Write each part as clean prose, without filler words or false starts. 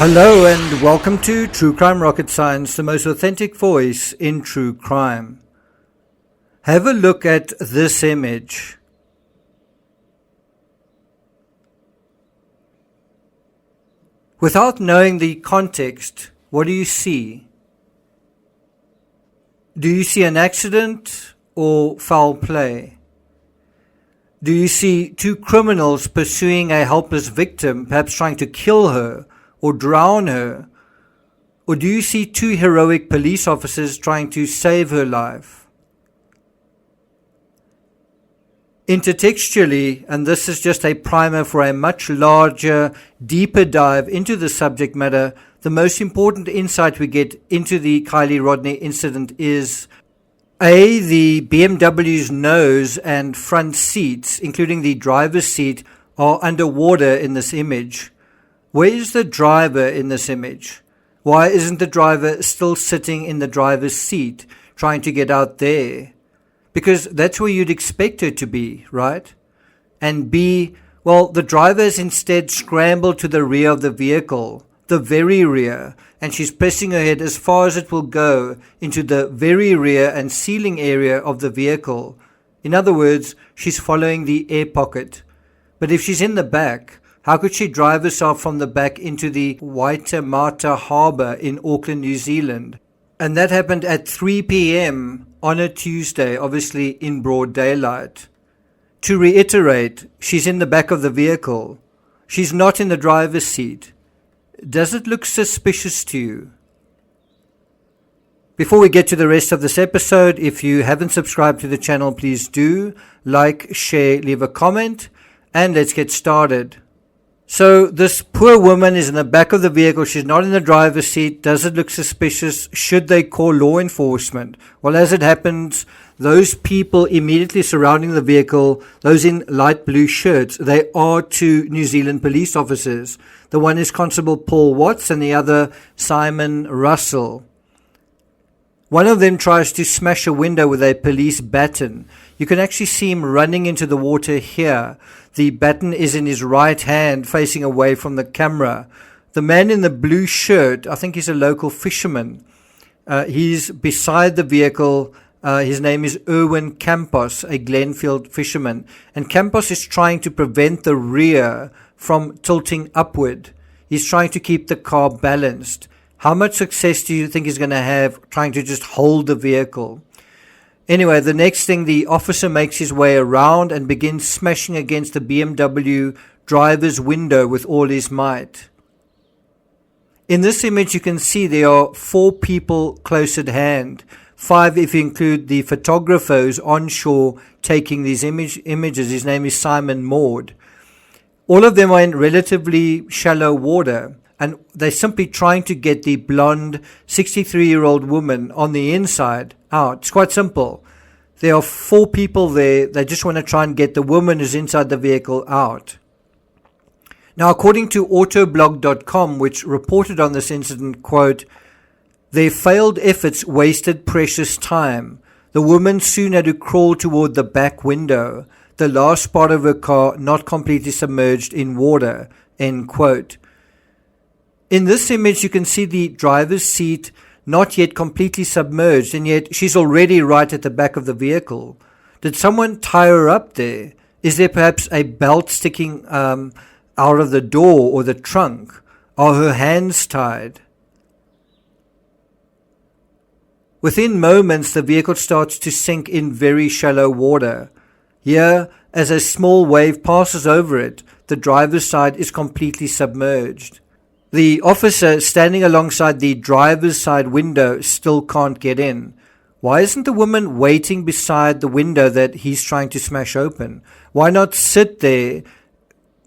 Hello and welcome to True Crime Rocket Science, the most authentic voice in true crime. Have a look at this image. Without knowing the context, what do you see? Do you see an accident or foul play? Do you see two criminals pursuing a helpless victim, perhaps trying to kill her or drown her? Or do you see two heroic police officers trying to save her life? Intertextually, and this is just a primer for a much larger, deeper dive into the subject matter, the most important insight we get into the Kiely Rodni incident is A, the BMW's nose and front seats, including the driver's seat, are underwater in this image. Where is the driver in this image? Why isn't the driver still sitting in the driver's seat, trying to get out there? Because that's where you'd expect her to be, right? And B, well, the driver has instead scrambled to the rear of the vehicle, the very rear, and she's pressing her head as far as it will go into the very rear and ceiling area of the vehicle. In other words, she's following the air pocket. But if she's in the back, how could she drive herself from the back into the Waitemata Harbour in Auckland, New Zealand? And that happened at 3 p.m. on a Tuesday, obviously in broad daylight. To reiterate, she's in the back of the vehicle. She's not in the driver's seat. Does it look suspicious to you? Before we get to the rest of this episode, if you haven't subscribed to the channel, please do. Like, share, leave a comment, and let's get started. So this poor woman is in the back of the vehicle. She's not in the driver's seat. Does it look suspicious? Should they call law enforcement? Well, as it happens, those people immediately surrounding the vehicle, those in light blue shirts, they are two New Zealand police officers. The one is Constable Paul Watts and the other Simon Russell. One of them tries to smash a window with a police baton. You can actually see him running into the water here. The baton is in his right hand, facing away from the camera. The man in the blue shirt, I think he's a local fisherman. He's beside the vehicle. His name is Erwin Campos, a Glenfield fisherman. And Campos is trying to prevent the rear from tilting upward. He's trying to keep the car balanced. How much success do you think he's going to have trying to just hold the vehicle? Anyway, the next thing, the officer makes his way around and begins smashing against the BMW driver's window with all his might. In this image, you can see there are 4 people close at hand. 5 if you include the photographer who's on shore taking these images. His name is Simon Maud. All of them are in relatively shallow water, and they're simply trying to get the blonde 63-year-old woman on the inside out. It's quite simple. There are 4 people there. They just want to try and get the woman who's inside the vehicle out. Now, according to autoblog.com, which reported on this incident, quote, "Their failed efforts wasted precious time. The woman soon had to crawl toward the back window, the last part of her car not completely submerged in water," end quote. In this image, you can see the driver's seat not yet completely submerged, and yet she's already right at the back of the vehicle. Did someone tie her up there? Is there perhaps a belt sticking out of the door or the trunk? Are her hands tied? Within moments, the vehicle starts to sink in very shallow water. Here, as a small wave passes over it, the driver's side is completely submerged. The officer standing alongside the driver's side window still can't get in. Why isn't the woman waiting beside the window that he's trying to smash open? Why not sit there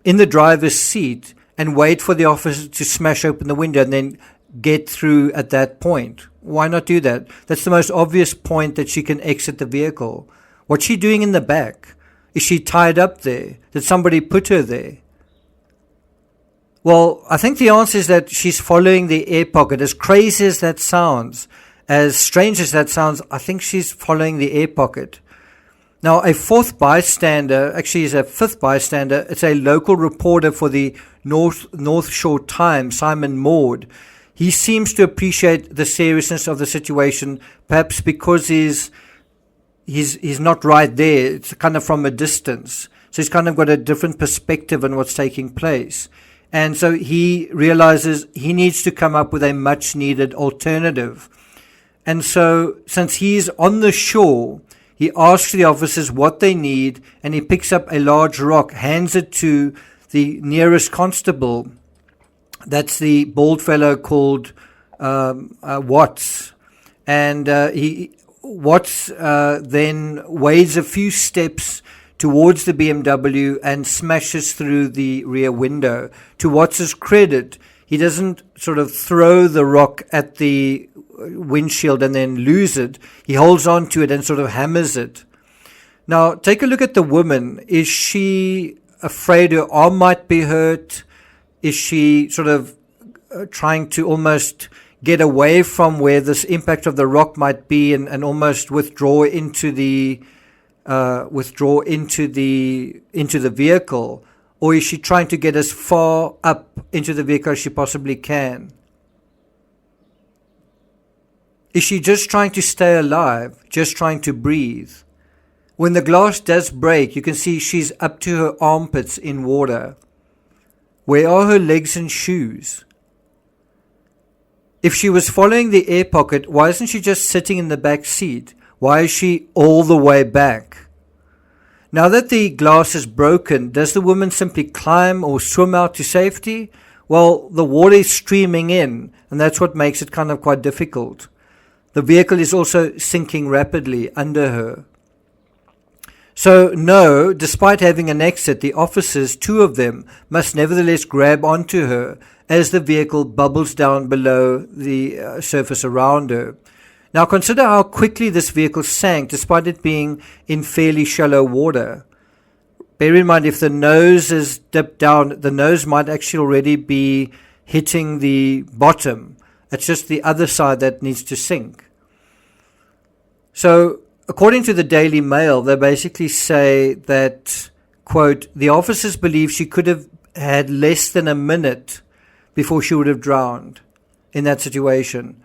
in the driver's seat and wait for the officer to smash open the window and then get through at that point? Why not do that? That's the most obvious point that she can exit the vehicle. What's she doing in the back? Is she tied up there? Did somebody put her there? Well, I think the answer is that she's following the air pocket. As crazy as that sounds, as strange as that sounds, I think she's following the air pocket. Now, a fourth bystander, actually is a fifth bystander, it's a local reporter for the North Shore Times, Simon Maud. He seems to appreciate the seriousness of the situation, perhaps because he's not right there. It's kind of from a distance. So he's kind of got a different perspective on what's taking place. And so he realizes he needs to come up with a much needed alternative. And so since he's on the shore, he asks the officers what they need, and he picks up a large rock, hands it to the nearest constable. That's the bald fellow called Watts. And Watts then wades a few steps towards the BMW and smashes through the rear window. To Watts's credit, he doesn't sort of throw the rock at the windshield and then lose it. He holds on to it and sort of hammers it. Now, take a look at the woman. Is she afraid her arm might be hurt? Is she sort of trying to almost get away from where this impact of the rock might be and almost withdraw into the vehicle? Or is she trying to get as far up into the vehicle as she possibly can? Is she just trying to stay alive, just trying to breathe? When the glass does break, you can see she's up to her armpits in water. Where are her legs and shoes? If she was following the air pocket, why isn't she just sitting in the back seat? Why is she all the way back? Now that the glass is broken, does the woman simply climb or swim out to safety? Well, the water is streaming in, and that's what makes it kind of quite difficult. The vehicle is also sinking rapidly under her. So no, despite having an exit, the officers, two of them, must nevertheless grab onto her as the vehicle bubbles down below the surface around her. Now consider how quickly this vehicle sank despite it being in fairly shallow water. Bear in mind, if the nose is dipped down, the nose might actually already be hitting the bottom. It's just the other side that needs to sink. So, according to the Daily Mail, they basically say that, quote, the officers believe she could have had less than a minute before she would have drowned in that situation.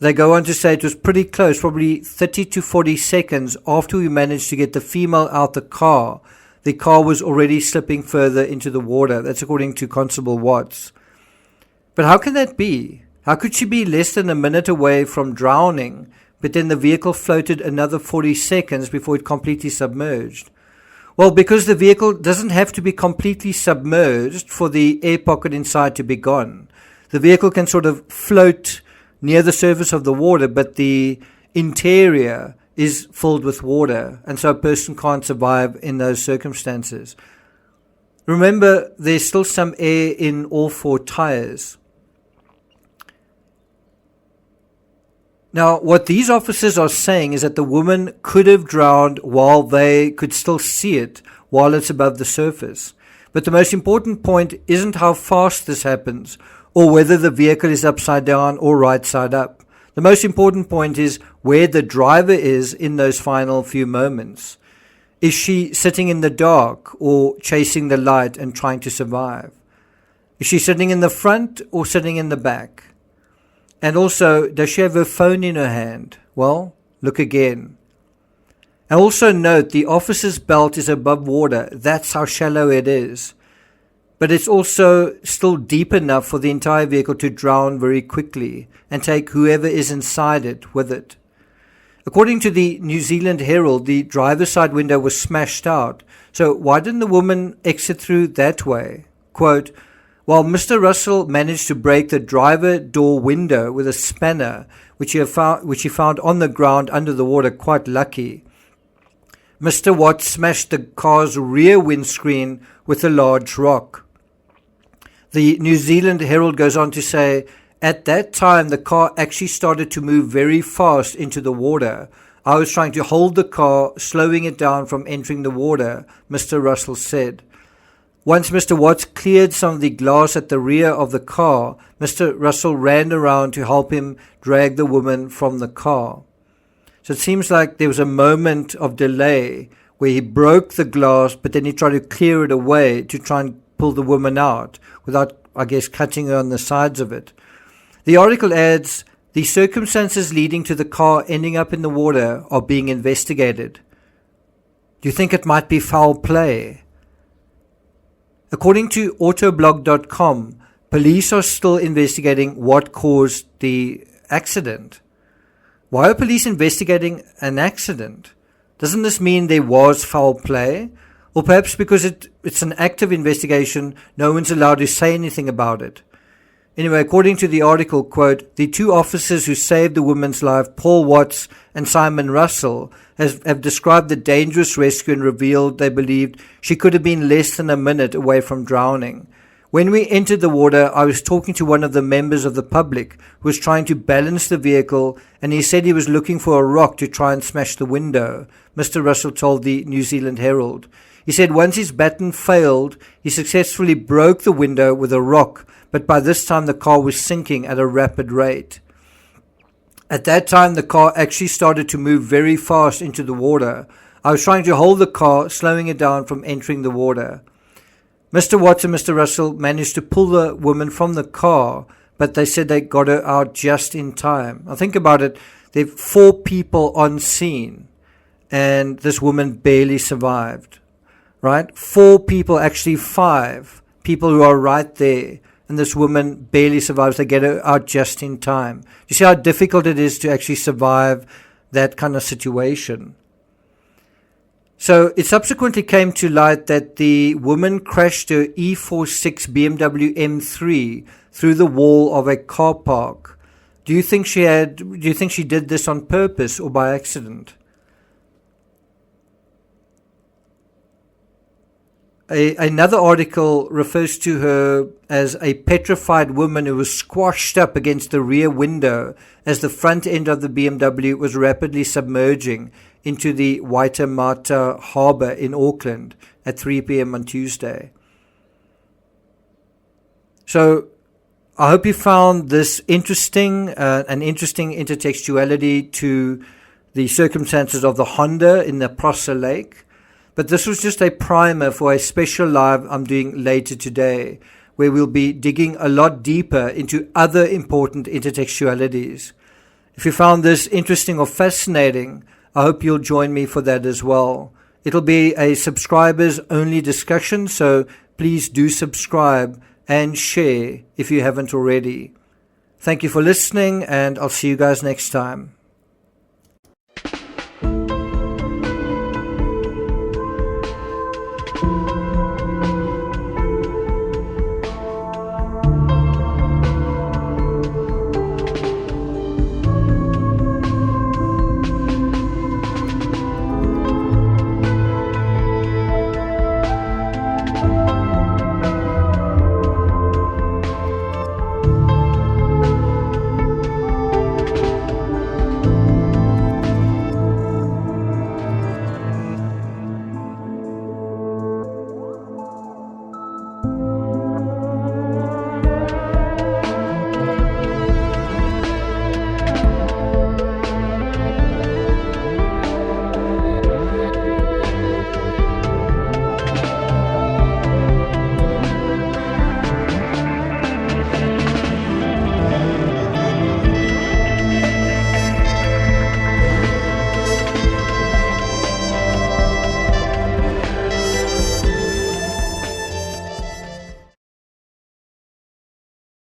They go on to say it was pretty close, probably 30 to 40 seconds after we managed to get the female out the car. The car was already slipping further into the water. That's according to Constable Watts. But how can that be? How could she be less than a minute away from drowning, but then the vehicle floated another 40 seconds before it completely submerged? Well, because the vehicle doesn't have to be completely submerged for the air pocket inside to be gone. The vehicle can sort of float near the surface of the water, but the interior is filled with water, and so a person can't survive in those circumstances. Remember, there's still some air in all four tires. Now, what these officers are saying is that the woman could have drowned while they could still see it, while it's above the surface. But the most important point isn't how fast this happens, or whether the vehicle is upside down or right side up. The most important point is where the driver is in those final few moments. Is she sitting in the dark or chasing the light and trying to survive? Is she sitting in the front or sitting in the back? And also, does she have her phone in her hand? Well, look again. And also note, the officer's belt is above water. That's how shallow it is. But it's also still deep enough for the entire vehicle to drown very quickly and take whoever is inside it with it. According to the New Zealand Herald, the driver's side window was smashed out. So why didn't the woman exit through that way? Quote, while Mr. Russell managed to break the driver door window with a spanner, which he found on the ground under the water, quite lucky, Mr. Watts smashed the car's rear windscreen with a large rock. The New Zealand Herald goes on to say, at that time the car actually started to move very fast into the water. I was trying to hold the car, slowing it down from entering the water, Mr. Russell said. Once Mr. Watts cleared some of the glass at the rear of the car, Mr. Russell ran around to help him drag the woman from the car. So it seems like there was a moment of delay where he broke the glass, but then he tried to clear it away to try and pull the woman out without, I guess, cutting her on the sides of it. The article adds, the circumstances leading to the car ending up in the water are being investigated. Do you think it might be foul play? According to autoblog.com, police are still investigating what caused the accident. Why are police investigating an accident? Doesn't this mean there was foul play? Or perhaps because it's an active investigation, no one's allowed to say anything about it. Anyway, according to the article, quote, the two officers who saved the woman's life, Paul Watts and Simon Russell, have described the dangerous rescue and revealed they believed she could have been less than a minute away from drowning. When we entered the water, I was talking to one of the members of the public who was trying to balance the vehicle, and he said he was looking for a rock to try and smash the window, Mr. Russell told the New Zealand Herald. He said once his baton failed, he successfully broke the window with a rock, but by this time the car was sinking at a rapid rate. At that time, the car actually started to move very fast into the water. I was trying to hold the car, slowing it down from entering the water. Mr. Watts and Mr. Russell managed to pull the woman from the car, but they said they got her out just in time. Now think about it. There are 4 people on scene, and this woman barely survived. Right? 4 people, actually 5 people who are right there, and this woman barely survives. They get her out just in time. You see how difficult it is to actually survive that kind of situation. So it subsequently came to light that the woman crashed her E46 BMW M3 through the wall of a car park. Do you think she did this on purpose or by accident? Another article refers to her as a petrified woman who was squashed up against the rear window as the front end of the BMW was rapidly submerging into the Waitemata Harbour in Auckland at 3 p.m. on Tuesday. So I hope you found this interesting, an interesting intertextuality to the circumstances of the Honda in the Prosser Lake. But this was just a primer for a special live I'm doing later today, where we'll be digging a lot deeper into other important intertextualities. If you found this interesting or fascinating, I hope you'll join me for that as well. It'll be a subscribers-only discussion, so please do subscribe and share if you haven't already. Thank you for listening, and I'll see you guys next time.